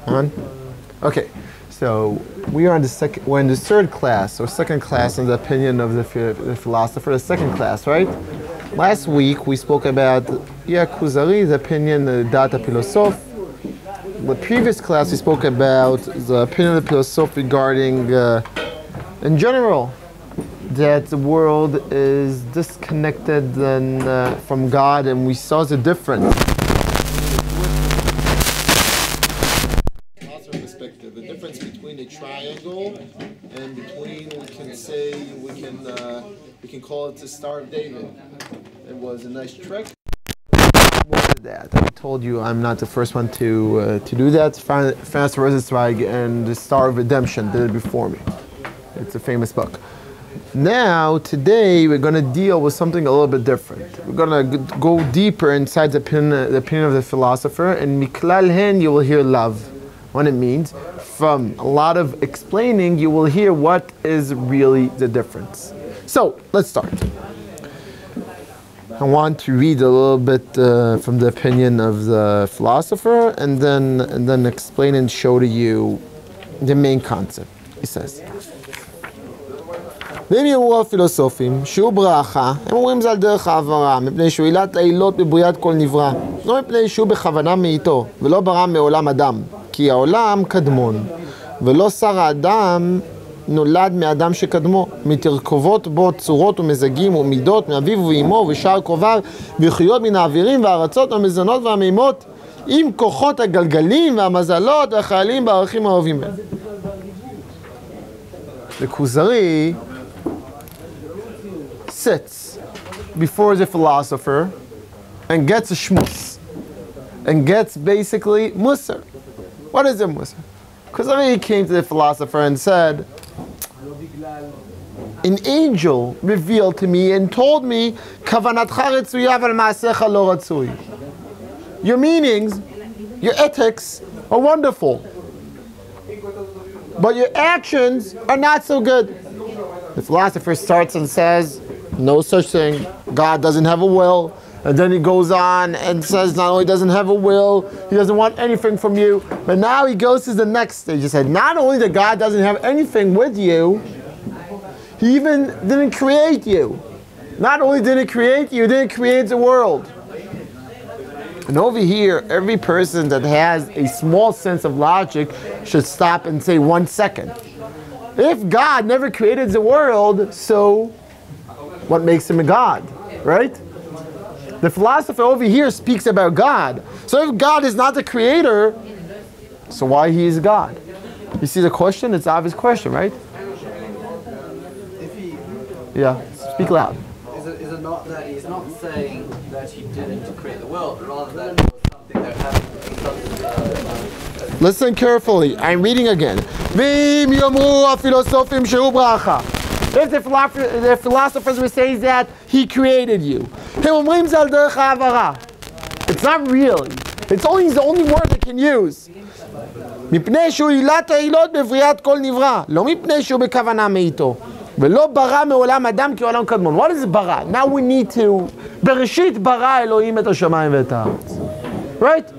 On? Okay. So we are in we're in the third class, or second class in the opinion of the philosopher, the second class, right? Last week we spoke about Kuzari's opinion, the data philosophe. The previous class we spoke about the opinion of the philosophe regarding, in general, that the world is disconnected from God, and we saw the difference. Perspective, the difference between a triangle and between, we can call it the Star of David. It was a nice trick. More than that, I told you I'm not the first one to do that. Franz Rosenzweig and the Star of Redemption did it before me. It's a famous book. Now, today, we're going to deal with something a little bit different. We're going to go deeper inside the opinion of the philosopher, and miklal hen, you will hear love. What it means. From a lot of explaining, you will hear what is really the difference. So, let's start. I want to read a little bit from the opinion of the philosopher, and then explain and show to you the main concept. He says, והם יאמרו הפילוסופים שהוא ברכה, הם אומרים זה על דרך העברה, מפני שהוא עילת העילות בבריאת כל נברא, לא מפני שהוא בכוונה מאיתו, ולא ברא מעולם אדם, כי העולם קדמון, ולא שר האדם נולד מאדם שקדמו, מתרכובות בו צורות ומזגים ומידות, מאביו ואימו ושאר קרוביו, וחיות מן האווירים והארצות והמזונות והמימות, עם כוחות הגלגלים והמזלות והחיילים בערכים האהובים בהם. The Kuzari sits before the philosopher and gets a shmus and gets basically musar. What is a musar? Kuzari came to the philosopher and said, an angel revealed to me and told me, your meanings, your ethics are wonderful, but your actions are not so good. The philosopher starts and says, no such thing. God doesn't have a will. And then he goes on and says not only doesn't have a will, he doesn't want anything from you, but now he goes to the next stage. He said, not only that God doesn't have anything with you, he even didn't create you. Not only did he create you, he didn't create the world. And over here, every person that has a small sense of logic should stop and say 1 second. If God never created the world, so what makes him a God, right? The philosopher over here speaks about God. So if God is not the creator, so why he is God? You see the question? It's an obvious question, right? Yeah, speak loud. Is it not that he's not saying that he didn't create the world, but rather that it was something that happened? Listen carefully. I'm reading again. If the philosophers will say that he created you, it's not really. It's the only word they can use. What is bara? Now we need to Bereshit bara Elohim et hashamayim ve'et haaretz. Right?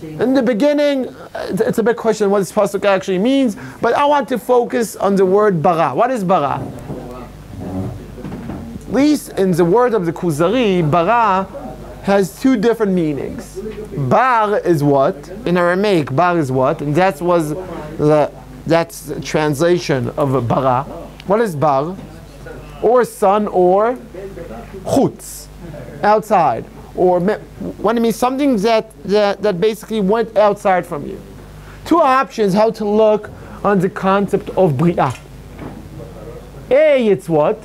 In the beginning, it's a big question what this pasuk actually means, but I want to focus on the word bara. What is bara? At least in the word of the Kuzari, bara has two different meanings. Bar is what? In Aramaic, bar is what? And that's the translation of bara. What is bar? Or sun, or chutz, outside. Or what it means, something that basically went outside from you. Two options how to look on the concept of bria. A, it's what?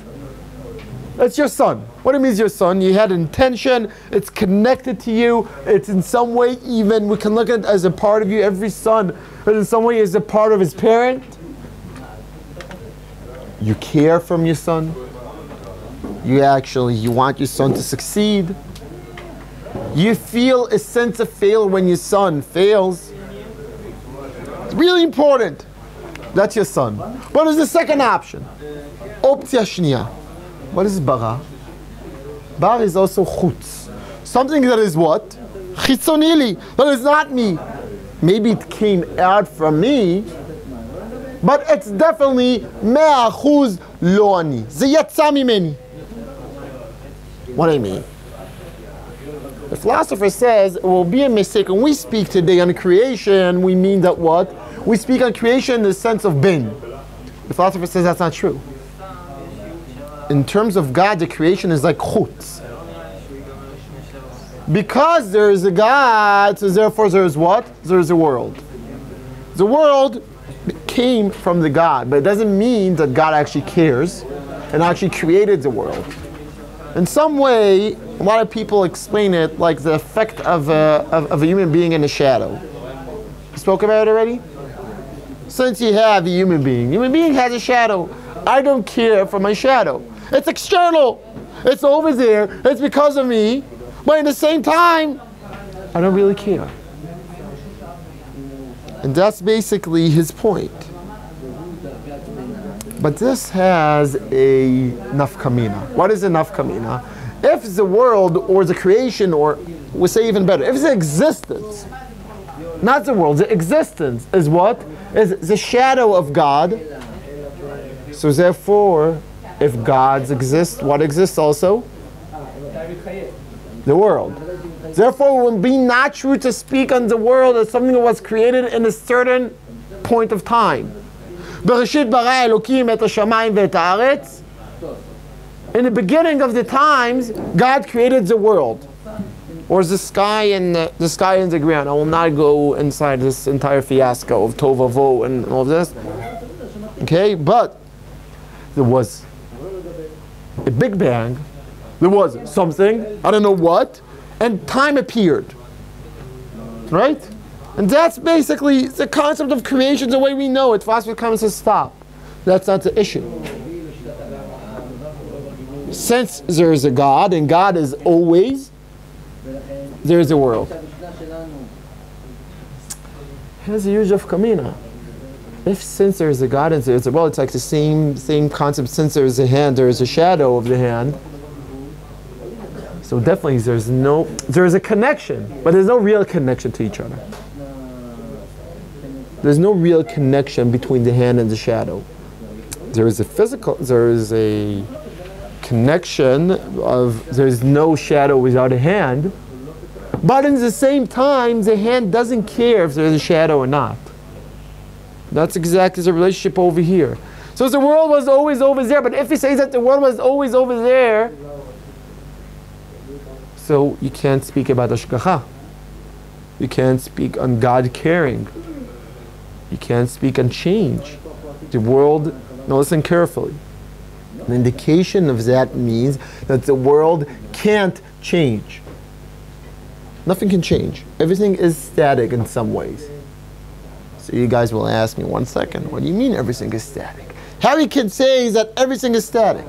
It's your son. What it means your son? You had intention, it's connected to you, it's in some way even, we can look at it as a part of you. Every son in some way is a part of his parent. You care from your son. You want your son to succeed. You feel a sense of failure when your son fails. It's really important. That's your son. What is the second option? Optia shnia. What is bara? Bara is also chutz. Something that is what? Chitzonili. That is not me. maybe it came out from me, but it's definitely 100% לא אני. זה יצא ממני. What do I mean? The philosopher says it will be a mistake when we speak today on creation. We mean that what? We speak on creation in the sense of bin. The philosopher says that's not true. In terms of God, the creation is like chutz. Because there is a God, so therefore there is what? There is a world. The world came from the God, but it doesn't mean that God actually cares and actually created the world. In some way, a lot of people explain it like the effect of a human being in a shadow. You spoke about it already? Since you have a human being has a shadow. I don't care for my shadow. It's external. It's over there. It's because of me. But at the same time, I don't really care. And that's basically his point. But this has a nafkamina. What is a nafkamina? If the world or the creation, or we'll say even better, if the existence, not the world, the existence is what? Is the shadow of God. So therefore, if God exists, what exists also? The world. Therefore, it would be not true to speak on the world as something that was created in a certain point of time. בראשית ברא אלוקים את השמיים ואת הארץ. In the beginning of the times, God created the world, or the sky and the ground. I will not go inside this entire fiasco of Tovavo and all of this. Okay, but there was a big bang. There was something, I don't know what, and time appeared. Right? And that's basically the concept of creation the way we know it. Philosophy comes to stop. That's not the issue. Since there is a God, and God is always, there is a world. Here's the use of kamina. If since there is a God and there is a world, it's like the same concept. Since there is a hand, there is a shadow of the hand. So definitely there is a connection, but there's no real connection to each other. There's no real connection between the hand and the shadow. There is a connection of, there's no shadow without a hand, but in the same time, the hand doesn't care if there's a shadow or not. That's exactly the relationship over here. So the world was always over there, but if he says that the world was always over there, so you can't speak about Ashgacha. You can't speak on God caring. You can't speak on change. The world, now listen carefully. An indication of that means that the world can't change. Nothing can change. Everything is static in some ways. So you guys will ask me, 1 second, what do you mean everything is static? How you can say that everything is static?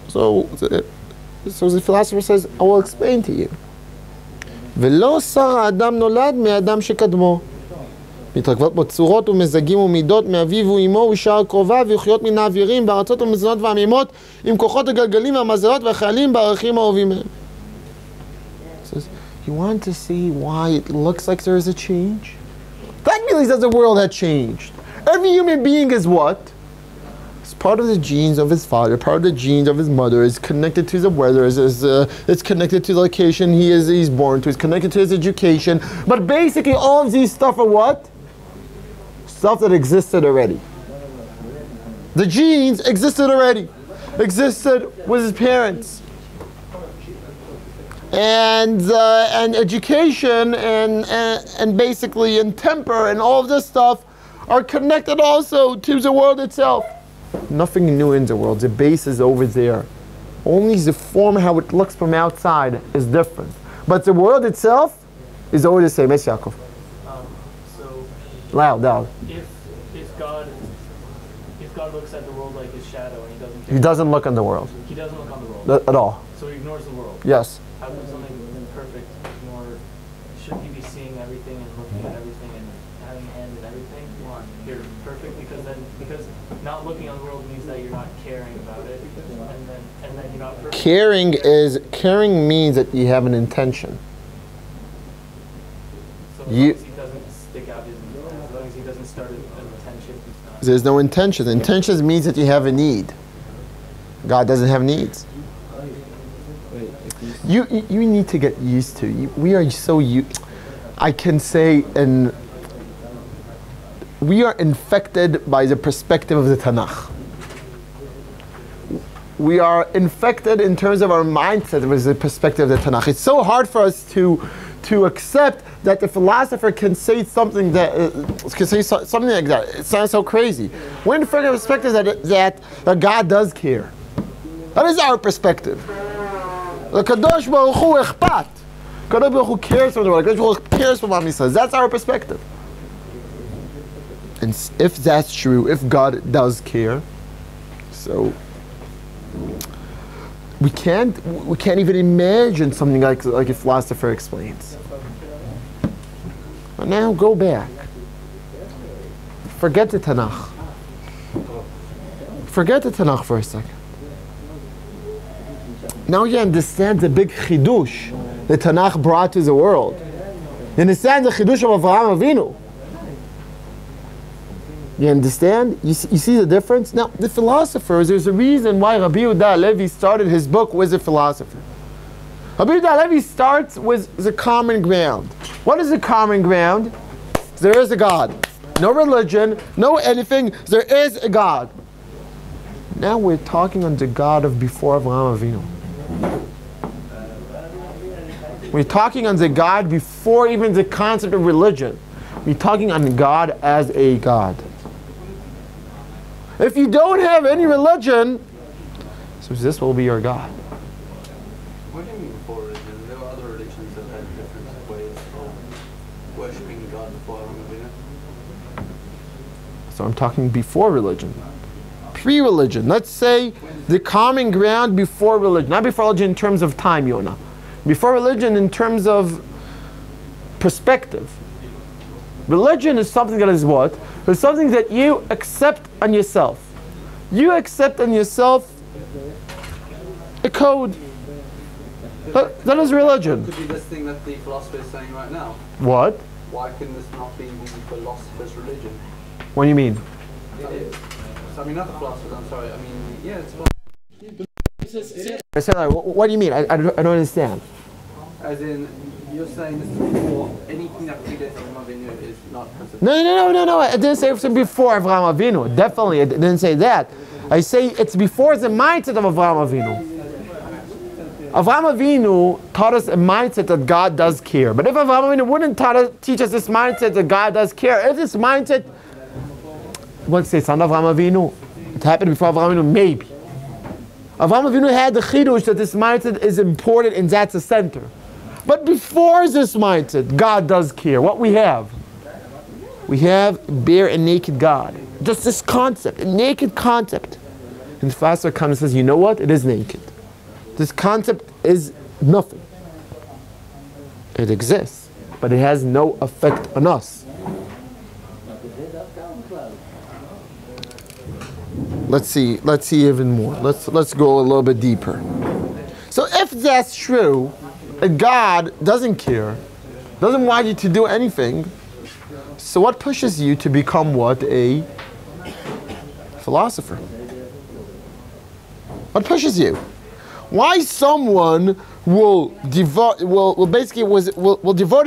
So the philosopher says, I will explain to you. ולא שר האדם נולד מאדם שקדמו. מתרכבות בו צורות ומזגים ומידות מאביו ואמו ושאר קרוביו ויחיות מן האווירים בארצות ומזונות והמימות עם כוחות הגלגלים והמזלות והחיילים בערכים האהובים מהם. You want to see why it looks like there is a change? That means that the world had changed. Every human being is what? It's part of the genes of his father, part of the genes of his mother, is connected to the weather, it's connected to the location he's born to, it's connected to his education. But basically all of these stuff are what? Stuff that existed already. The genes existed already. Existed with his parents. And education and basically and temper and all of this stuff are connected also to the world itself. Nothing new in the world. The base is over there. Only the form, how it looks from outside, is different. But the world itself is always the same. Yes, Yaakov. So loud. If God looks at the world like his shadow and he doesn't care. He doesn't look on the world. He doesn't look on the world. At all. So he ignores the world. Yes. How can something perfect ignore? Shouldn't he be seeing everything and looking at everything and having a hand in everything? You're perfect because not looking on the world means that you're not caring about it, and then you're not perfect. Caring means that you have an intention. So as long as he doesn't stick out as long as he doesn't start an intention. There's no intention. Intention means that you have a need. God doesn't have needs. You need to get used to. We are so I can say, and we are infected by the perspective of the Tanakh. We are infected in terms of our mindset with the perspective of the Tanakh. It's so hard for us to accept that the philosopher can say something something like that. It sounds so crazy. We're in the perspective that God does care. That is our perspective. The Kadosh Baruch Hu echpat. Kadosh Baruch Hu cares for the world. Kadosh Baruch Hu cares for Am Yisrael. That's our perspective. And if that's true, if God does care, so we can't even imagine something like a philosopher explains. But now go back. Forget the Tanakh. Forget the Tanakh for a second. Now you understand the big chidush the Tanakh brought to the world. You understand the chidush of Avraham Avinu. You understand? You see the difference? Now, the philosophers, there's a reason why Rabbi Yehuda Halevi started his book with a philosopher. Rabbi Yehuda Halevi starts with the common ground. What is the common ground? There is a God. No religion, no anything. There is a God. Now we're talking on the God of before Avraham Avinu. We're talking on the God before even the concept of religion. We're talking on God as a God. If you don't have any religion, so this will be your God. What do you mean before religion? There were other religions that had different ways of worshipping God before Avraham Avinu. So I'm talking before religion. Pre-religion. Let's say the common ground before religion. Not before religion in terms of time, Yonah. Before religion in terms of perspective. Religion is something that is what? It's something that you accept on yourself. You accept on yourself a code. That is religion. Could be this thing that the philosopher is saying right now. What? Why can this not be the philosopher's religion? What do you mean? It is. I mean, not the philosopher's, I'm sorry. I mean, yeah, it's I said, what do you mean? I don't understand. as in, you're saying this is before anything that predates Avraham Avinu is not considered. No. I didn't say it's before Avraham Avinu. Definitely, I didn't say that. I say it's before the mindset of Avraham Avinu. Avraham Avinu taught us a mindset that God does care. But if Avraham Avinu wouldn't teach us this mindset that God does care, if this mindset, let's say it's not Avraham Avinu, it happened before Avraham Avinu, maybe. Avraham Avinu had the chidush that this mindset is important and that's the center. But before this mindset, God does care. What we have bare and naked God. Just this concept, a naked concept. And the philosopher comes and says, you know what? It is naked. This concept is nothing. It exists, but it has no effect on us. Let's see even more. Let's go a little bit deeper. So if that's true, that God doesn't care, doesn't want you to do anything, so what pushes you to become what? A philosopher. What pushes you? Why someone will devote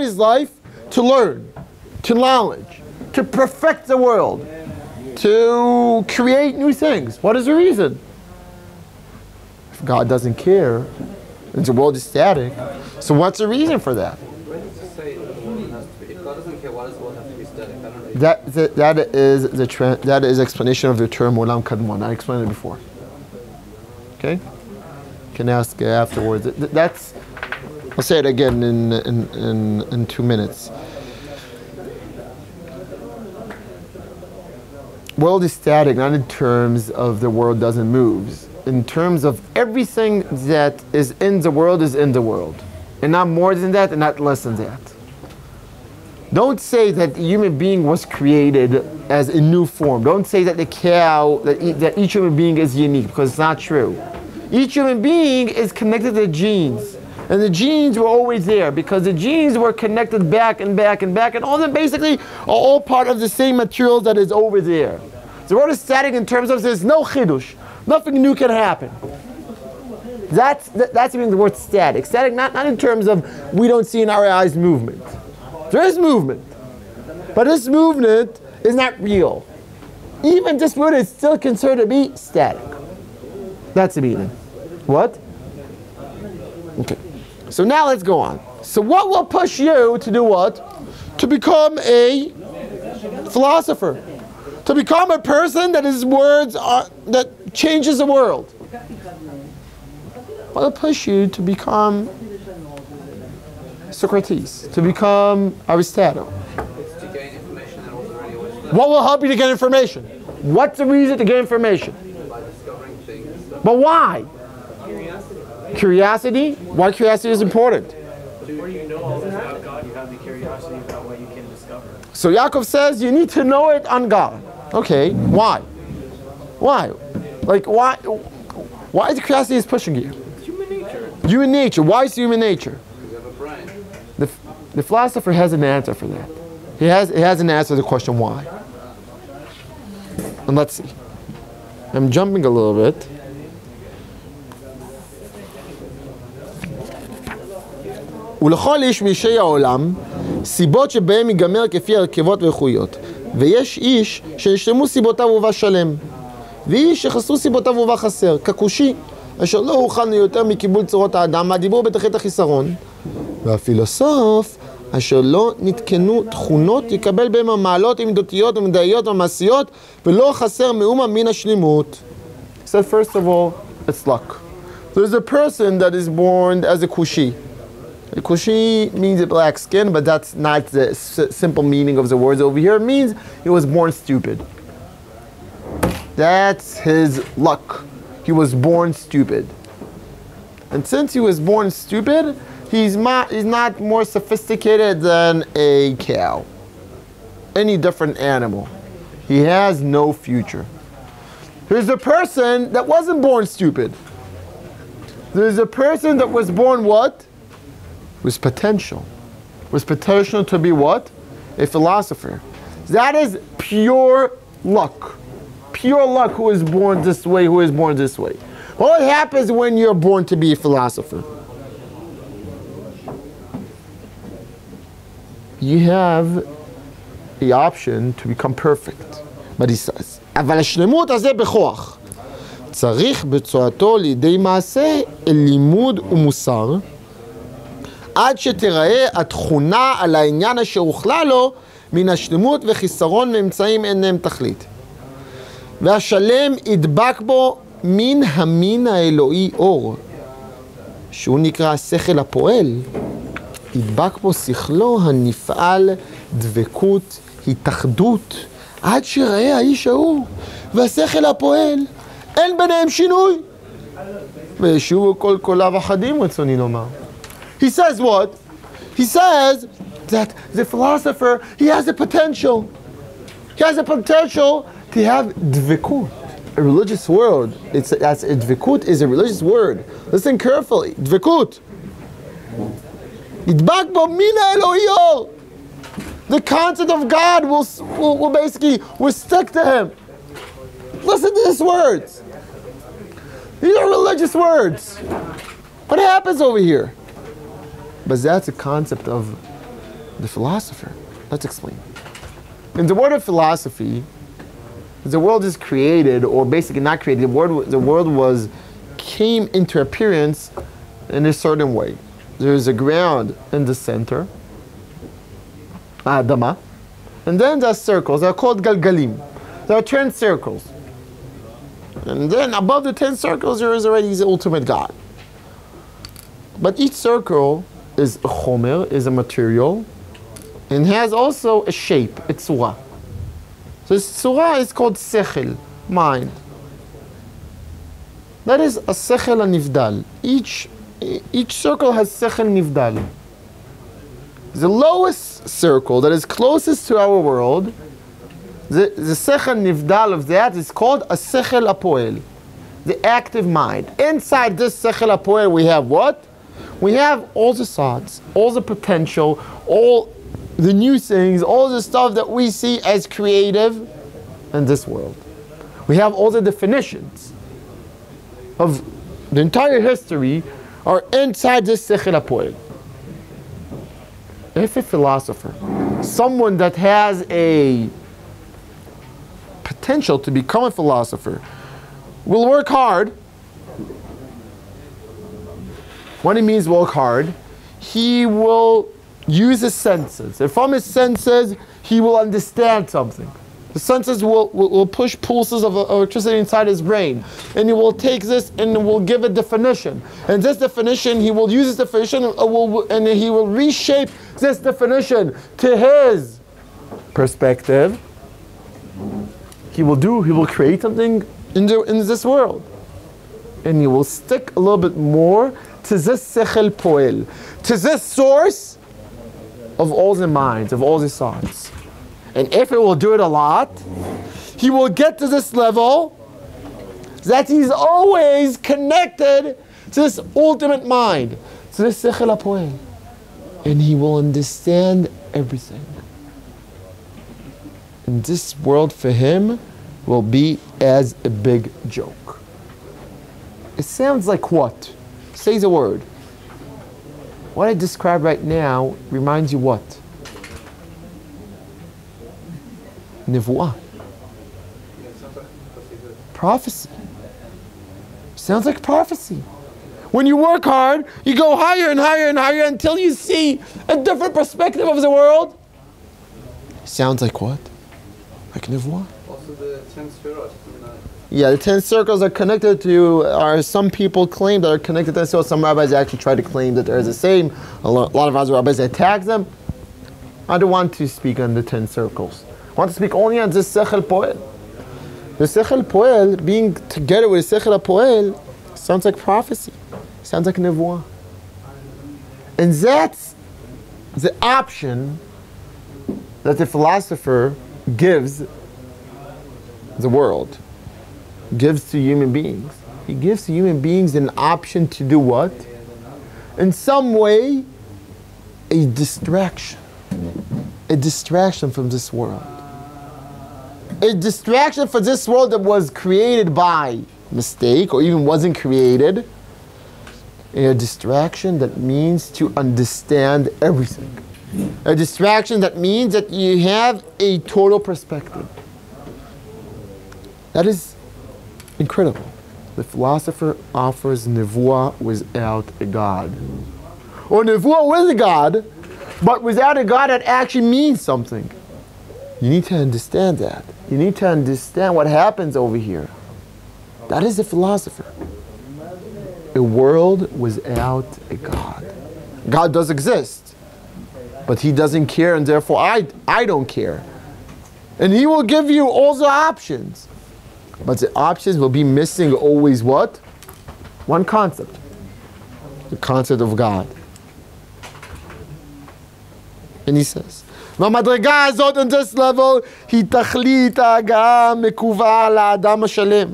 his life to learn, to knowledge, to perfect the world, to create new things? What is the reason? If God doesn't care, and the world is static, so what's the reason for that? Where does it say that the world has to be? If God doesn't care, why does the world have to be static? I don't know. That is explanation of the term Olam Kadmon. I explained it before. Okay? You can ask afterwards. That's. I'll say it again in 2 minutes. World is static, not in terms of the world doesn't move. In terms of everything that is in the world is in the world. And not more than that and not less than that. Don't say that the human being was created as a new form. Don't say that the cow, that each human being is unique, because it's not true. Each human being is connected to genes. And the genes were always there because the genes were connected back and back and back, and all of them basically are all part of the same material that is over there. The world is static in terms of there's no chidush. Nothing new can happen. That's meaning the word static. Static not in terms of we don't see in our eyes movement. There is movement. But this movement is not real. Even this movement is still considered to be static. That's the meaning. What? Okay. So now let's go on. So what will push you to do what? To become a philosopher. To become a person that his words are, that changes the world. What will push you to become Socrates? To become Aristotle? It's to gain information that wasn't already always there. What will help you to get information? What's the reason to get information? By discovering things. But why? Curiosity. Curiosity? Why curiosity is important? Before you know all this about God, you have the curiosity about what you can discover. So Yaakov says you need to know it on God. Okay, why? Why? Like why is curiosity is pushing you? Human nature. Human nature. Why is human nature? You have a brain. The philosopher has an answer for that. He has an answer to the question why. And let's see. I'm jumping a little bit. ולכל איש מאישי העולם סיבות שבהם ייגמר כפי הרכבות ואיכויות, ויש איש שנשלמו סיבותיו ובא שלם, ואיש שחסרו סיבותיו ובא חסר, ככושי אשר לא הוכלנו יותר מקיבול צורות האדם מהדיבור בתכלית החיסרון, והפילוסוף אשר לא נתקנו תכונות יקבל בהם המעלות עמדותיות ומדעיות ומעשיות ולא חסר מאומה מן השלימות. So first of all, it's luck. There's a person that is born as a kushi. A kushi means a black skin, but that's not the simple meaning of the words over here. It means he was born stupid. That's his luck. He was born stupid. And since he was born stupid, he's not more sophisticated than a cow. Any different animal. He has no future. There's a person that wasn't born stupid. There's a person that was born what? With potential. With potential to be what? A philosopher. That is pure luck. Pure luck who is born this way, who is born this way. What happens when you're born to be a philosopher? You have the option to become perfect. But he says, אבל השלמות הזה בכוח. צריך בצועתו לידי מעשה אל לימוד ומוסר, עד שתראה התכונה על העניין אשר הוכלה לו מן השלמות וחיסרון ואמצעים אין להם תכלית. והשלם ידבק בו מן המין האלוהי אור, שהוא נקרא השכל הפועל, ידבק בו שכלו הנפעל דבקות, התאחדות, עד שראה האיש ההוא והשכל הפועל, אין ביניהם שינוי. וישובו כל קוליו אחדים רצוני לומר. He says what? He says that the philosopher, he has a potential. He has a potential to have dvekut, a religious word. Dvekut is a religious word. Listen carefully. Dvekut. Yidbak bo min ha'elohi or. The concept of God will basically stick to him. Listen to these words. These are religious words. What happens over here? But that's a concept of the philosopher. Let's explain. In the word of philosophy, the world is created, or basically not created. The world came into appearance in a certain way. There is a ground in the center, Adama, and then there are circles. They're called galgalim. There are 10 circles. And then above the 10 circles, there is already the ultimate God. But each circle is a chomer, is a material, and has also a shape, a tzura. So this tzura is called sechel, mind. That is a sechel nifdal. Each circle has sechel nifdal. The lowest circle that is closest to our world, the sechel nifdal of that is called a sechel apoel, the active mind. Inside this sechel apoel we have what? We have all the thoughts, all the potential, all the new things, all the stuff that we see as creative in this world. We have all the definitions of the entire history are inside this Sechel HaPoel. If a philosopher, someone that has a potential to become a philosopher, will work hard. What he means work hard, he will use his senses. And from his senses, he will understand something. The senses will push pulses of electricity inside his brain. And he will take this and will give a definition. And this definition, he will use this definition and he will reshape this definition to his perspective. He will create something in this world. And he will stick a little bit more to this Sechel Poel, to this source of all the minds, of all the thoughts. And if it will do it a lot, he will get to this level that he's always connected to this ultimate mind, to this Sechel HaPoel. And he will understand everything. And this world for him will be as a big joke. It sounds like what? Say the word. What I described right now reminds you what? Nevuah. Prophecy. Sounds like prophecy. When you work hard, you go higher and higher and higher until you see a different perspective of the world. Sounds like what? Like Nevuah. Also the 10 spheros. Yeah, the 10 circles are connected to, or some people claim that are connected to, so some rabbis actually try to claim that they're the same. A lot of other rabbis attack them. I don't want to speak on the 10 circles. I want to speak only on this Sechel Poel. The Sechel Poel, being together with the Sechel HaPoel, sounds like prophecy. Sounds like Nevuah. And that's the option that the philosopher gives the world, gives to human beings. He gives to human beings an option to do what? In some way, a distraction. A distraction from this world. A distraction from this world that was created by mistake or even wasn't created. A distraction that means to understand everything. A distraction that means that you have a total perspective. That is incredible. The philosopher offers Nevuah without a God. Or Nevuah with a God, but without a God that actually means something. You need to understand that. You need to understand what happens over here. That is the philosopher. A world without a God. God does exist, but he doesn't care, and therefore I don't care. And he will give you all the options. But the options will be missing always what? One concept. The concept of God. And he says, והמדרגה הזאת on this level היא תכלית ההגעה המקווה לאדם השלם.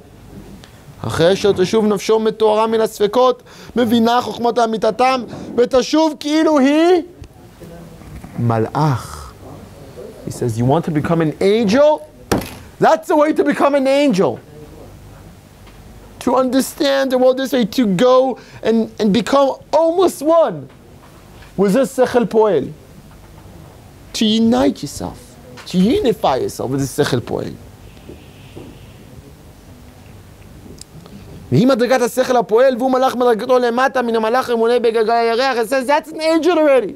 אחרי שתשוב נפשו מטהרה מן הספקות, מבינה חוכמת אמיתתם, ותשוב כאילו היא מלאך. He says, you want to become an angel? That's the way to become an angel. To understand the world this way, to go and become almost one with this Sechel Poel. To unite yourself, to unify yourself with this Sechel Poel. והיא מדרגת השכל הפועל, והוא מלאך מדרגתו למטה מן המלאך המונה בגלגל הירח. It says that's an angel already.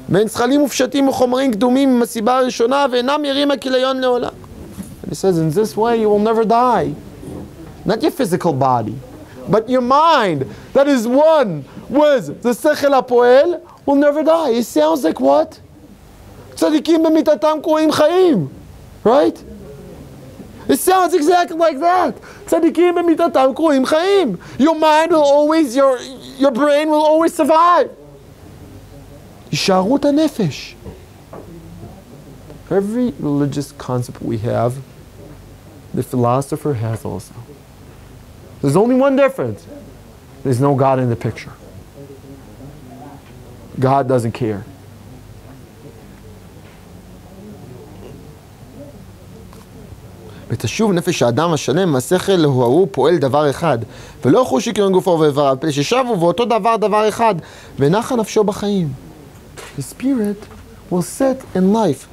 בין זכלים ופשטים וחומרים קדומים עם הסיבה הראשונה, ואינם ירים הכיליון לעולם. And it says in this way you will never die. Not your physical body, but your mind that is one with the Sechel HaPoel will never die. It sounds like what? צדיקים במיתתם קרויים חיים. Right? It sounds exactly like that. צדיקים במיתתם קרויים חיים. Your mind will always, your brain will always survive. הישארות הנפש. Every religious concept we have, the philosopher has also. There's only one difference. There's no God in the picture. God doesn't care. ותשוב נפש האדם השלם, השכל הוא פועל דבר אחד, ולא חושי כיון גופו ואיבריו, פלא ששבו ואותו דבר אחד, ונחה נפשו בחיים. The spirit will sit in life.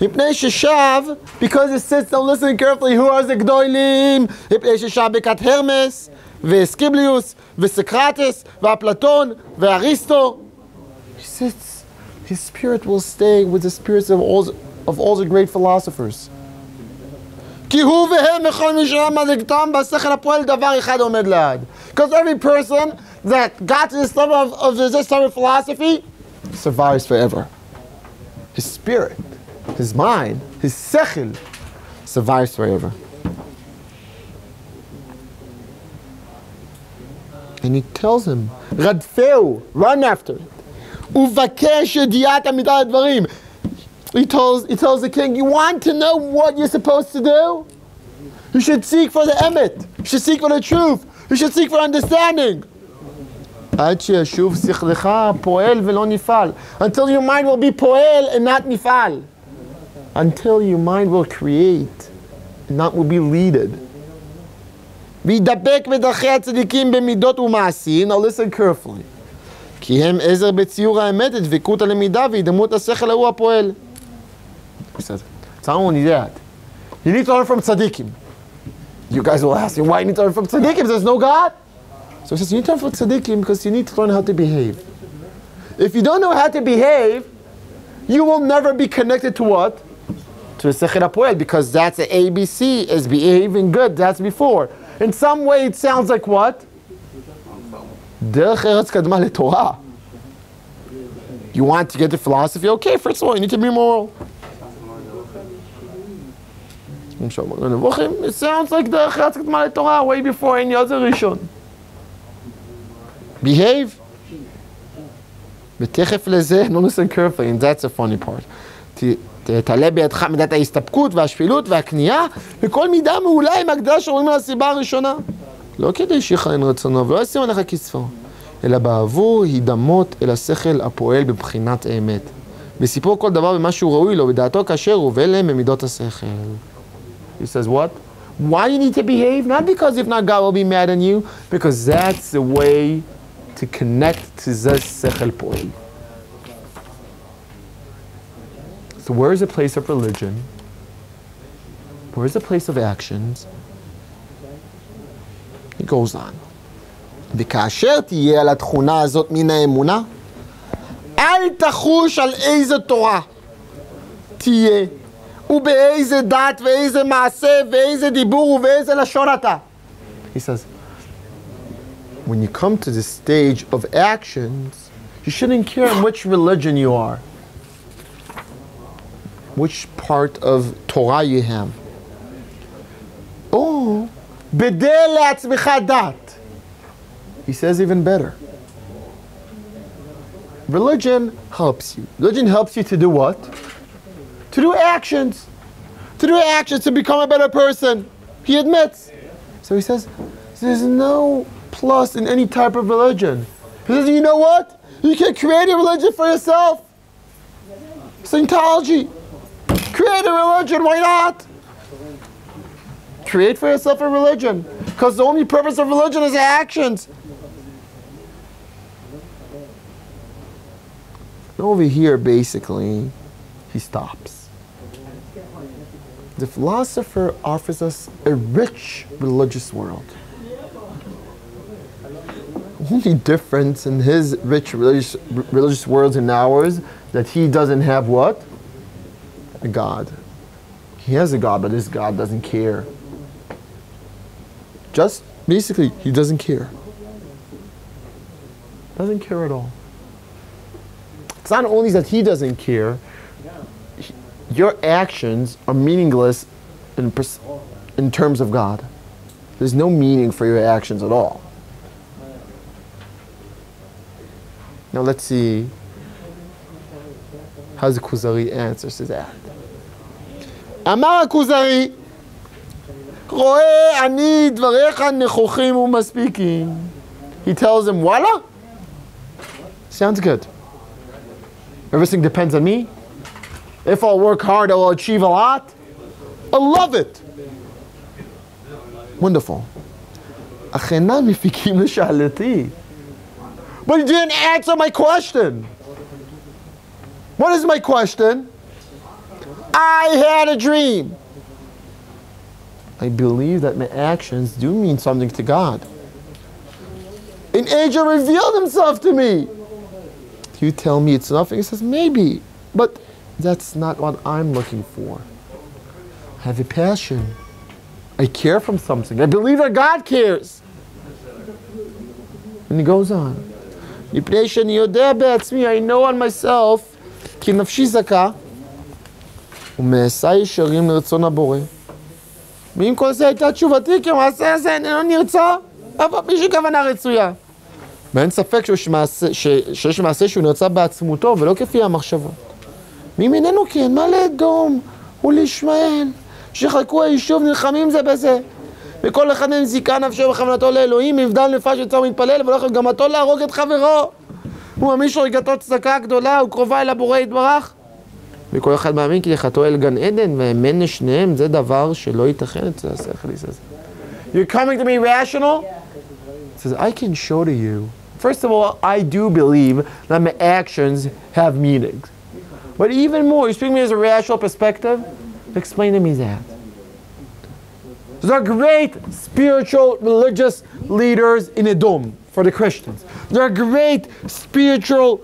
מפני ששב, because it sits, don't listen carefully, who are the גדולים? מפני ששב בכת הרמס, וסקיבליוס, וסקרטס, ואפלטון, ואריסטו. He sits, his spirit will stay with the spirits of all the great philosophers. כי הוא והם מכל משלם מדגתם בשכל הפועל דבר אחד עומד לעד. Because every person that got to this level of this type of philosophy survives forever. His spirit, his mind, his sechel survives forever. And he tells him, רדפהו, run after it. ובקש ידיעת אמיתת הדברים. He tells the king, you want to know what you're supposed to do? You should seek for the emet. You should seek for the truth. You should seek for understanding. עד שישוב שכלך פועל ולא נפעל. Until your mind will be פועל and not נפעל. Until your mind will create and not will be leaded. וידבק בדרכי הצדיקים במידות ומעשים. Now listen carefully. כי הם עזר בציור האמת, דבקות הלמידה וידמות השכל ההוא הפועל. He says, it's not only that. You need to learn from tzaddikim. You guys will ask me, why you need to learn from tzaddikim? There's no God. So he says, you need to learn from tzaddikim because you need to learn how to behave. If you don't know how to behave, you will never be connected to what? To the sechel hapoel, because that's the ABC, is behaving good. That's before. In some way, it sounds like what? Derech eretz kadma leTorah. You want to get to philosophy? Okay, first of all, you need to be moral. It sounds like the Derech Eretz Kadma leTorah way before any other Rishon. Behave. ותכף לזה, no listen carefully, and that's the funny part. תעלה בידך מידת ההסתפקות והשפילות והקנייה, וכל מידה מעולה עם הקדש שרואים על הסיבה הראשונה. לא כדי שיכהן רצונו, ולא ישים עליך כספו, אלא בעבור הידמות אל השכל הפועל בבחינת האמת. בסיפור כל דבר במה שהוא ראוי לו, בדעתו כאשר הוא, ואלה ממידות השכל. He says what? Why you need to behave? Not because if not God will be mad on you, because that's the way to connect to this sechel poel. So where is the place of religion? Where is the place of actions? He goes on. וכאשר תהיה על התכונה הזאת מן האמונה, אל תחוש על איזה תורה תהיה. ובאיזה דת ואיזה מעשה ואיזה דיבור ובאיזה לשון אתה. He says, when you come to the stage of actions, you shouldn't care in which religion you are, which part of Torah you have. Oh, בדל לעצמך דת. He says even better. Religion helps you. Religion helps you to do what? To do actions. To do actions to become a better person. He admits. So he says, there's no plus in any type of religion. He says, you know what? You can create a religion for yourself. Scientology. Create a religion, why not? Create for yourself a religion. Because the only purpose of religion is actions. And over here, basically, he stops. The philosopher offers us a rich religious world. The only difference in his rich religious world and ours, that he doesn't have what? A God. He has a God, but his God doesn't care. Just basically, he doesn't care. Doesn't care at all. It's not only that he doesn't care, your actions are meaningless in terms of God. There's no meaning for your actions at all. Now let's see how the Kuzari answers to that. אמר הכוזרי, רואה אני דבריך נכוחים ומספיקים. He tells him, voila, sounds good. Everything depends on me. If I'll work hard, I will achieve a lot. I love it. Wonderful. But you didn't answer my question. What is my question? I had a dream. I believe that my actions do mean something to God. An angel revealed himself to me. You tell me it's nothing. He says, maybe. But that's not what I'm looking for. I have a passion. I care from something. I believe that God cares. And he goes on. I know on myself כי נפשי זכה ומעשיי ישרים לרצון הבורא. ועם כל זה הייתה תשובתי כי המעשה הזה איננו נרצה, אף על פי שכוונה רצויה. ואין ספק שיש מעשה שהוא נרצה בעצמותו ולא כפי המחשבות. ואם איננו כן, מה לאדום ולשמעאל, שחלקו היישוב נלחמים זה בזה. וכל אחד מהם זיקה נפשו בכוונתו לאלוהים, מבדל נפש יצא ומתפלל, ולא יכול גמתו להרוג את חברו. הוא מאמין שהריגתו צדקה גדולה, הוא קרובה אל הבורא יתברך. וכל אחד מאמין כי לכתו אל גן עדן, והאמן לשניהם, זה דבר שלא ייתכן אצל השכל. You're coming to me rational? He says, I can show to you. First of all, I do believe that my actions have meanings. But even more, you're speaking to me as a rational perspective? Explain to me that. There are great spiritual, religious leaders in Edom for the Christians. There are great spiritual,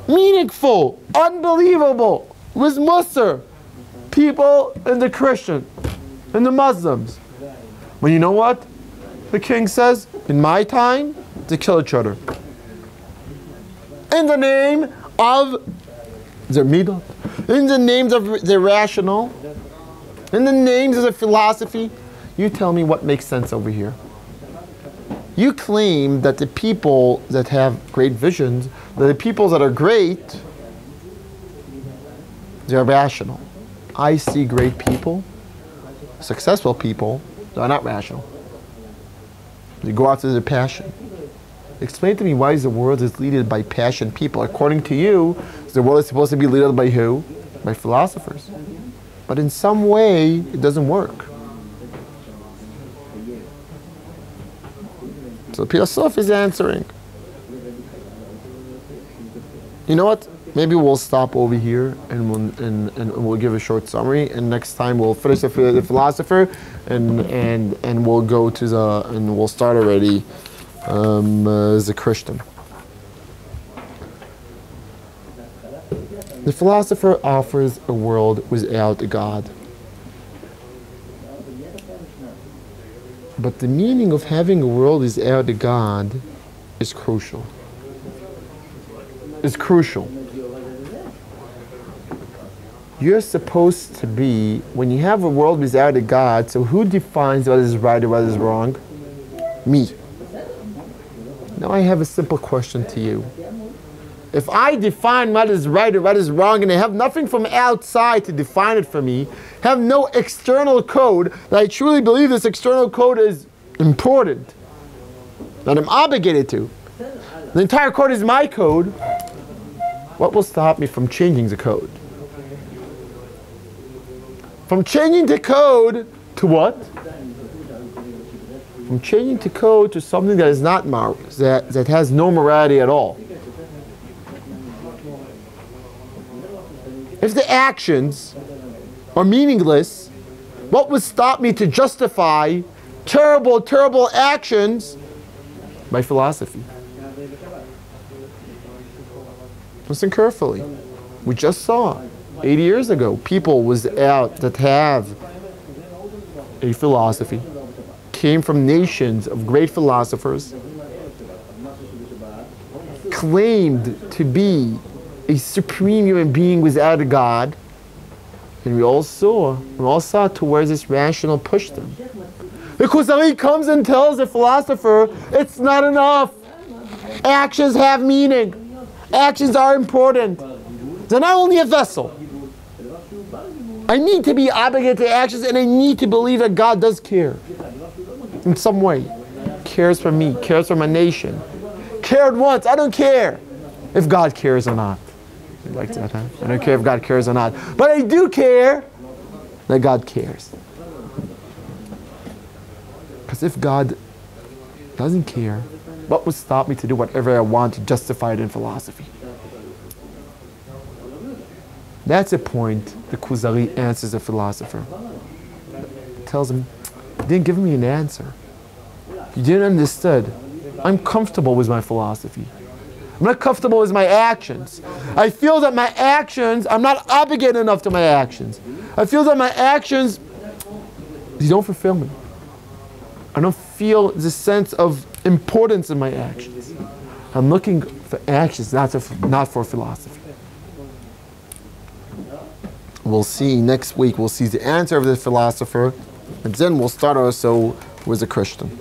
meaningful, unbelievable, with Musar people in the Christian, in the Muslims. Well, you know what? The king says, in my time, to kill each other. In the name of their midah, in the names of their rational, in the names of the philosophy. You tell me what makes sense over here. You claim that the people that have great visions, that the people that are great, they're rational. I see great people, successful people, that are not rational. They go after their passion. Explain to me why the world is led by passion people. According to you, the world is supposed to be led by who? By philosophers. But in some way, it doesn't work. So Pilosoph is answering. You know what? Maybe we'll stop over here and we'll give a short summary, and next time we'll finish the philosopher and we'll go to and we'll start already as a Christian. The philosopher offers a world without a God. But the meaning of having a world without a God is crucial. It's crucial. You're supposed to be, when you have a world without a God, so who defines what is right or what is wrong? Me. Now I have a simple question to you. If I define what is right or what is wrong, and I have nothing from outside to define it for me, have no external code, that I truly believe this external code is important, that I'm obligated to, the entire code is my code, what will stop me from changing the code? From changing the code to what? From changing the code to something that is not moral, that has no morality at all. If the actions are meaningless, what would stop me to justify terrible, terrible actions? By philosophy. Listen carefully. We just saw 80 years ago, people that have a philosophy, came from nations of great philosophers, claimed to be a supreme human being without a God, and we all saw to where this rational pushed them. The Kuzari comes and tells the philosopher, it's not enough. Actions have meaning. Actions are important. They're not only a vessel. I need to be obligated to actions, and I need to believe that God does care in some way. Cares for me, cares for my nation. Cared once, I don't care if God cares or not. like that, huh? I don't care if God cares or not. But I do care that God cares. Because if God doesn't care, what would stop me to do whatever I want to justify it in philosophy? That's a point the Kuzari answers the philosopher. Tells him, you didn't give me an answer. You didn't understand. I'm comfortable with my philosophy. I'm not comfortable with my actions. I feel that my actions, I'm not obligated enough to my actions. I feel that my actions, they don't fulfill me. I don't feel the sense of importance in my actions. I'm looking for actions, not for philosophy. We'll see next week, we'll see the answer of the philosopher, and then we'll start also with a Christian.